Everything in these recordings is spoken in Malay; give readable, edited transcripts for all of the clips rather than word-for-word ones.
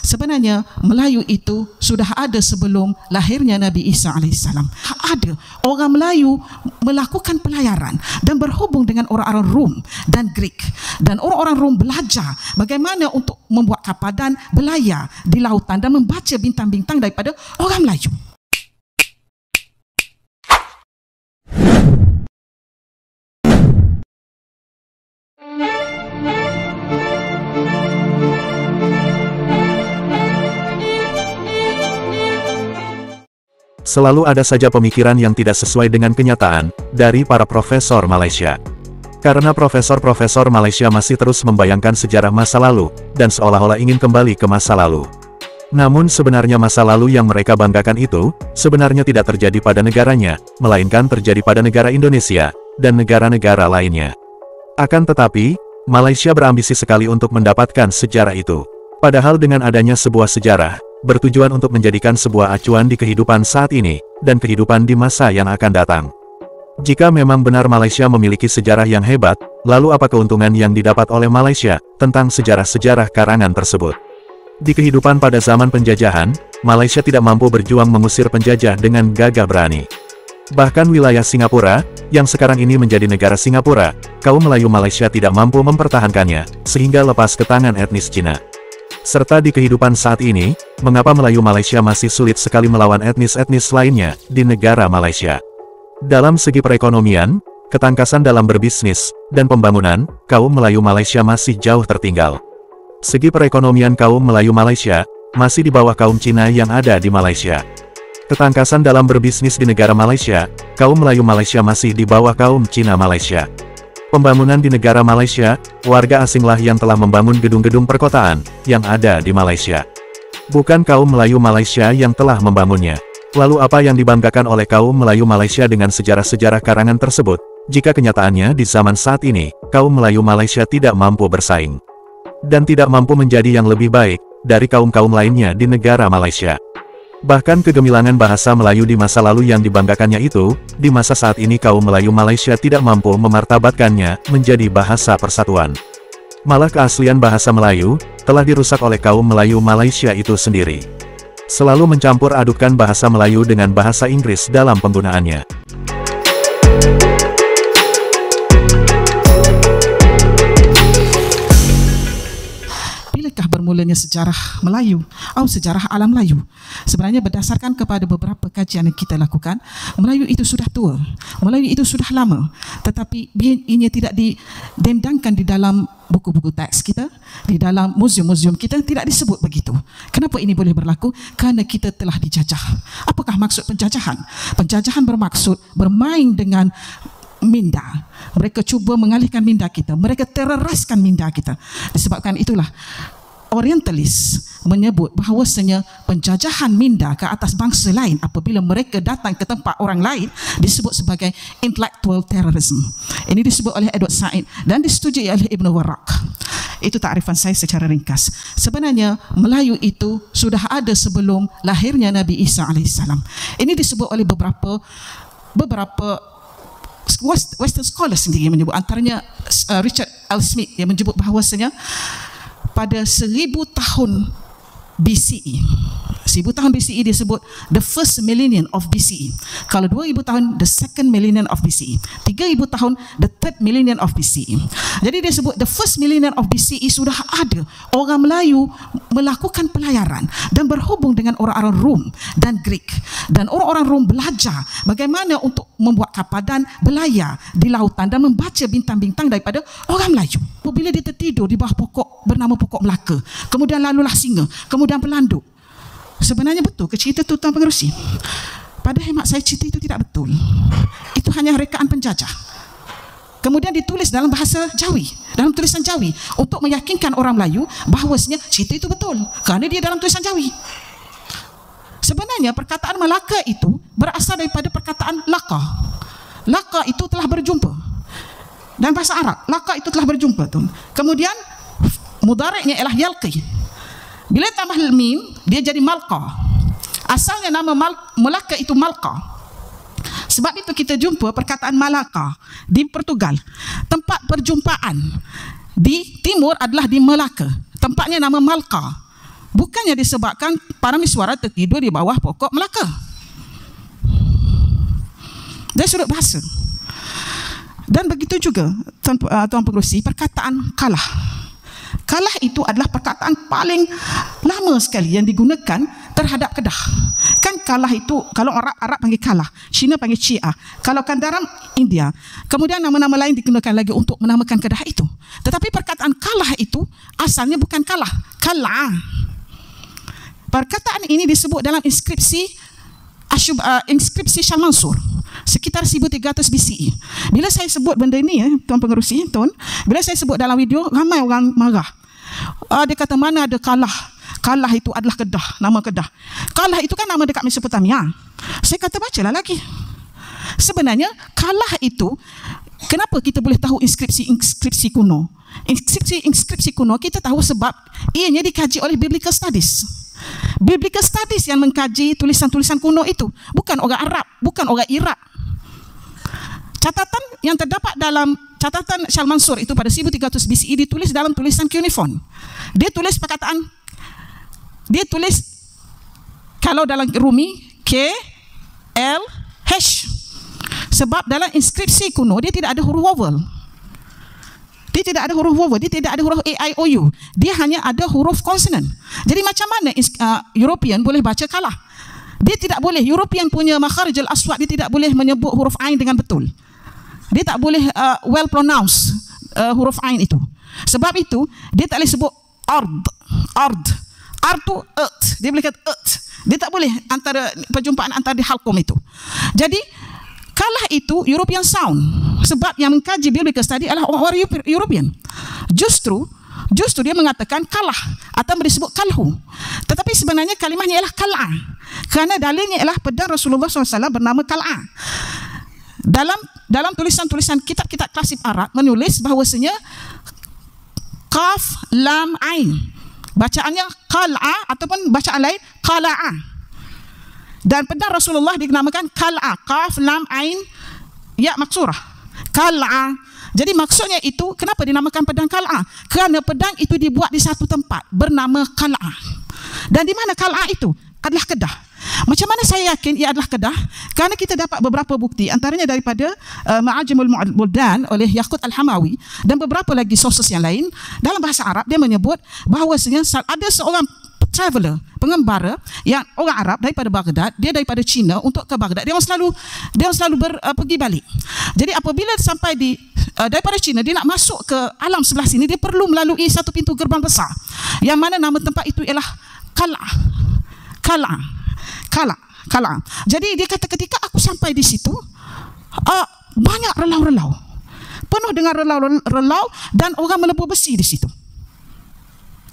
Sebenarnya Melayu itu sudah ada sebelum lahirnya Nabi Isa AS. Ada orang Melayu melakukan pelayaran dan berhubung dengan orang-orang Rom dan Greek. Dan orang-orang Rom belajar bagaimana untuk membuat kapal dan berlayar di lautan dan membaca bintang-bintang daripada orang Melayu. Selalu ada saja pemikiran yang tidak sesuai dengan kenyataan dari para profesor Malaysia. Karena profesor-profesor Malaysia masih terus membayangkan sejarah masa lalu, dan seolah-olah ingin kembali ke masa lalu. Namun sebenarnya masa lalu yang mereka banggakan itu, sebenarnya tidak terjadi pada negaranya, melainkan terjadi pada negara Indonesia, dan negara-negara lainnya. Akan tetapi, Malaysia berambisi sekali untuk mendapatkan sejarah itu. Padahal dengan adanya sebuah sejarah, bertujuan untuk menjadikan sebuah acuan di kehidupan saat ini, dan kehidupan di masa yang akan datang. Jika memang benar Malaysia memiliki sejarah yang hebat, lalu apa keuntungan yang didapat oleh Malaysia tentang sejarah-sejarah karangan tersebut? Di kehidupan pada zaman penjajahan, Malaysia tidak mampu berjuang mengusir penjajah dengan gagah berani. Bahkan wilayah Singapura, yang sekarang ini menjadi negara Singapura, kaum Melayu Malaysia tidak mampu mempertahankannya, sehingga lepas ke tangan etnis Cina. Serta di kehidupan saat ini, mengapa Melayu Malaysia masih sulit sekali melawan etnis-etnis lainnya di negara Malaysia? Dalam segi perekonomian, ketangkasan dalam berbisnis, dan pembangunan, kaum Melayu Malaysia masih jauh tertinggal. Segi perekonomian kaum Melayu Malaysia masih di bawah kaum Cina yang ada di Malaysia. Ketangkasan dalam berbisnis di negara Malaysia, kaum Melayu Malaysia masih di bawah kaum Cina Malaysia. Pembangunan di negara Malaysia, warga asinglah yang telah membangun gedung-gedung perkotaan yang ada di Malaysia. Bukan kaum Melayu Malaysia yang telah membangunnya. Lalu apa yang dibanggakan oleh kaum Melayu Malaysia dengan sejarah-sejarah karangan tersebut, jika kenyataannya di zaman saat ini, kaum Melayu Malaysia tidak mampu bersaing. Dan tidak mampu menjadi yang lebih baik dari kaum-kaum lainnya di negara Malaysia. Bahkan kegemilangan bahasa Melayu di masa lalu yang dibanggakannya itu, di masa saat ini kaum Melayu Malaysia tidak mampu memartabatkannya menjadi bahasa persatuan. Malah keaslian bahasa Melayu, telah dirusak oleh kaum Melayu Malaysia itu sendiri. Selalu mencampur adukan bahasa Melayu dengan bahasa Inggris dalam penggunaannya. Bermulanya sejarah Melayu atau sejarah alam Melayu. Sebenarnya berdasarkan kepada beberapa kajian yang kita lakukan, Melayu itu sudah tua, Melayu itu sudah lama, tetapi ini tidak didendangkan di dalam buku-buku teks kita, di dalam museum-museum kita tidak disebut begitu. Kenapa ini boleh berlaku? Karena kita telah dijajah. Apakah maksud penjajahan? Penjajahan bermaksud bermain dengan minda. Mereka cuba mengalihkan minda kita, mereka teroraskan minda kita. Disebabkan itulah Orientalis menyebut bahawasanya penjajahan minda ke atas bangsa lain apabila mereka datang ke tempat orang lain disebut sebagai intellectual terrorism. Ini disebut oleh Edward Said dan disetujui oleh Ibn Warraq. Itu takrifan saya secara ringkas. Sebenarnya Melayu itu sudah ada sebelum lahirnya Nabi Isa AS. Ini disebut oleh beberapa Western scholars sendiri menyebut, antaranya Richard L. Smith yang menyebut bahawasanya pada 1000 tahun BCE. 1000 tahun BCE disebut the first millennium of BCE. Kalau 2000 tahun, the second millennium of BCE. 3000 tahun, the third millennium of BCE. Jadi dia sebut the first millennium of BCE sudah ada orang Melayu melakukan pelayaran dan berhubung dengan orang-orang Rom dan Greek. Dan orang-orang Rom belajar bagaimana untuk membuat kapal dan berlayar di lautan dan membaca bintang-bintang daripada orang Melayu. Bila dia tertidur di bawah pokok bernama pokok Melaka, kemudian lalulah singa, kemudian pelanduk. Sebenarnya betul ke cerita tu Tuan Pengerusi? Pada hemat saya cerita itu tidak betul. Itu hanya rekaan penjajah. Kemudian ditulis dalam bahasa Jawi, dalam tulisan Jawi, untuk meyakinkan orang Melayu bahawasanya cerita itu betul, kerana dia dalam tulisan Jawi. Sebenarnya perkataan Melaka itu berasal daripada perkataan laka. Laka itu telah berjumpa. Dan bahasa Arab, laka itu telah berjumpa tu. Kemudian mudareknya ialah yalqi. Bila tambah mim, dia jadi malqa. Asalnya nama Melaka itu Malqa. Sebab itu kita jumpa perkataan Malaka di Portugal. Tempat perjumpaan di timur adalah di Melaka. Tempatnya nama Malqa. Bukannya disebabkan para miswara tertidur di bawah pokok Melaka. Dari sudut bahasa. Dan begitu juga Tuan Pengerusi, perkataan kalah. Kalah itu adalah perkataan paling lama sekali yang digunakan terhadap Kedah. Kan kalah itu, kalau orang Arab panggil kalah, Cina panggil Cia, kalau Kandaram India. Kemudian nama-nama lain digunakan lagi untuk menamakan Kedah itu. Tetapi perkataan kalah itu asalnya bukan kalah, kalah. Perkataan ini disebut dalam inskripsi inskripsi Shah Mansur sekitar 1300 BCE. Bila saya sebut benda ini, Tuan Pengerusi, Tuan, bila saya sebut dalam video, ramai orang marah. Dia kata mana ada kalah. Kalah itu adalah Kedah, nama Kedah. Kalah itu kan nama dekat Mesopotamia. Saya kata bacalah lagi. Sebenarnya kalah itu, kenapa kita boleh tahu inskripsi kuno? Inskripsi kuno kita tahu sebab ianya dikaji oleh Biblical Studies. Biblical Studies yang mengkaji tulisan-tulisan kuno itu, bukan orang Arab, bukan orang Iraq. Catatan yang terdapat dalam catatan Shah Mansur itu pada 1300 BCE ditulis dalam tulisan cuneiform. Dia tulis perkataan, dia tulis kalau dalam Rumi K L H. Sebab dalam inskripsi kuno dia tidak ada huruf vowel. Dia tidak ada huruf vowel, dia tidak ada huruf A, I, O, U. Dia hanya ada huruf konsonan. Jadi macam mana European boleh baca kalah? Dia tidak boleh. European punya makharijul aswad, dia tidak boleh menyebut huruf ain dengan betul. Dia tak boleh well pronounce huruf ain itu. Sebab itu dia tak boleh sebut ard. Ard tu earth. Dia boleh kata earth. Dia tak boleh antara perjumpaan antara di halqum itu. Jadi kalah itu European sound. Sebab yang mengkaji biblical study adalah orang European. Justru dia mengatakan kalah atau disebut kalhu. Tetapi sebenarnya kalimahnya ialah kal'ah. Kerana dalilnya ialah pedang Rasulullah SAW bernama kal'ah. Dalam tulisan-tulisan kitab-kitab klasik Arab menulis bahawasanya qaf lam ain. Bacaannya kal'ah ataupun bacaan lain kala'ah. Dan pedang Rasulullah dinamakan kal'ah, qaf lam ain ya maksurah. Kal'ah. Jadi maksudnya itu, kenapa dinamakan pedang kal'ah? Kerana pedang itu dibuat di satu tempat bernama kal'ah. Dan di mana kal'ah itu? Adalah Kedah. Macam mana saya yakin ia adalah Kedah? Kerana kita dapat beberapa bukti, antaranya daripada Ma'ajimul Buldan oleh Yaqut Al-Hamawi dan beberapa lagi sources yang lain. Dalam bahasa Arab dia menyebut bahawasanya ada seorang traveler, pengembara yang orang Arab daripada Baghdad, dia daripada China untuk ke Baghdad. Dia selalu pergi balik. Jadi apabila sampai daripada China dia nak masuk ke alam sebelah sini, dia perlu melalui satu pintu gerbang besar yang mana nama tempat itu ialah Kal'ah. Jadi dia kata ketika aku sampai di situ, banyak relau-relau, penuh dengan relau-relau dan orang melebur besi di situ.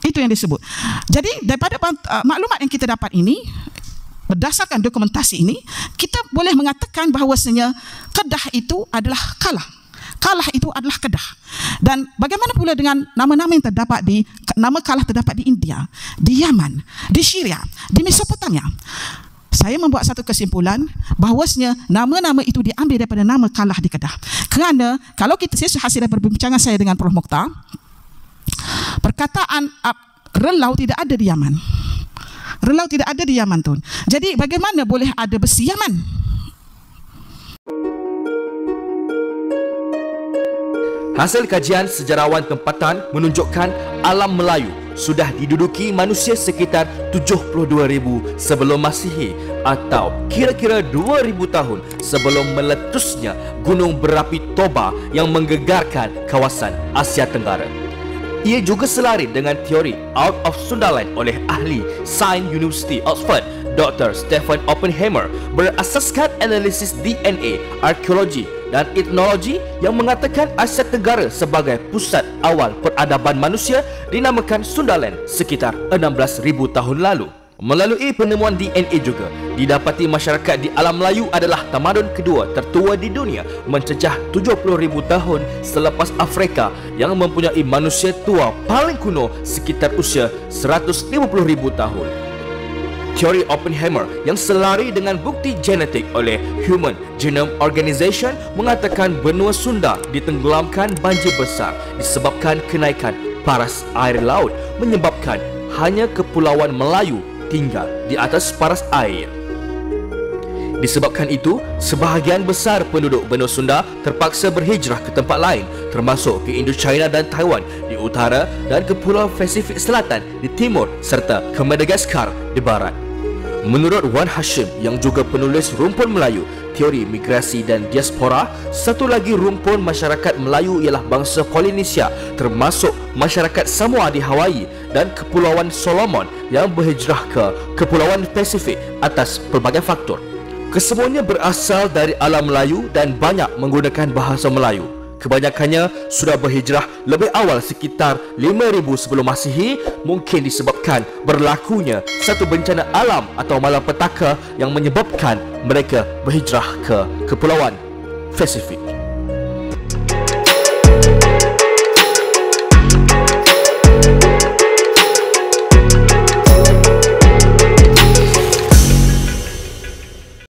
Itu yang disebut. Jadi daripada maklumat yang kita dapat ini, berdasarkan dokumentasi ini, kita boleh mengatakan bahawasanya Kedah itu adalah kalah. Kalah itu adalah Kedah. Dan bagaimana pula dengan nama-nama yang terdapat nama kalah terdapat di India, di Yaman, di Syria, di Mesopotamia. Saya membuat satu kesimpulan bahawasanya nama-nama itu diambil daripada nama kalah di Kedah. Kerana kalau saya hasil dari perbincangan saya dengan Prof. Mokhtar, perkataan relau tidak ada di Yaman. Relau tidak ada di Yaman, Tun. Jadi bagaimana boleh ada besi Yaman? Hasil kajian sejarawan tempatan menunjukkan alam Melayu sudah diduduki manusia sekitar 72,000 sebelum Masihi atau kira-kira 2,000 tahun sebelum meletusnya gunung berapi Toba yang menggegarkan kawasan Asia Tenggara. Ia juga selari dengan teori Out of Sundaland oleh ahli Sains University Oxford, Dr. Stephen Oppenheimer, berasaskan analisis DNA, arkeologi dan etnologi yang mengatakan Asia Tenggara sebagai pusat awal peradaban manusia dinamakan Sundaland sekitar 16,000 tahun lalu. Melalui penemuan DNA juga, didapati masyarakat di alam Melayu adalah tamadun kedua tertua di dunia, mencecah 70,000 tahun selepas Afrika yang mempunyai manusia tua paling kuno sekitar usia 150,000 tahun. Teori Oppenheimer yang selari dengan bukti genetik oleh Human Genome Organization mengatakan benua Sunda ditenggelamkan banjir besar disebabkan kenaikan paras air laut menyebabkan hanya Kepulauan Melayu tinggal di atas paras air. Disebabkan itu, sebahagian besar penduduk benua Sunda terpaksa berhijrah ke tempat lain, termasuk ke Indochina dan Taiwan di utara dan ke Pulau Pasifik Selatan di timur serta ke Madagaskar di barat. Menurut Wan Hashim yang juga penulis Rumpun Melayu, Teori Migrasi dan Diaspora, satu lagi rumpun masyarakat Melayu ialah bangsa Polinesia, termasuk masyarakat Samoa di Hawaii dan Kepulauan Solomon yang berhijrah ke Kepulauan Pasifik atas pelbagai faktor. Kesemuanya berasal dari alam Melayu dan banyak menggunakan bahasa Melayu. Kebanyakannya sudah berhijrah lebih awal sekitar 5,000 sebelum Masihi, mungkin disebabkan berlakunya satu bencana alam atau malapetaka yang menyebabkan mereka berhijrah ke Kepulauan Pasifik.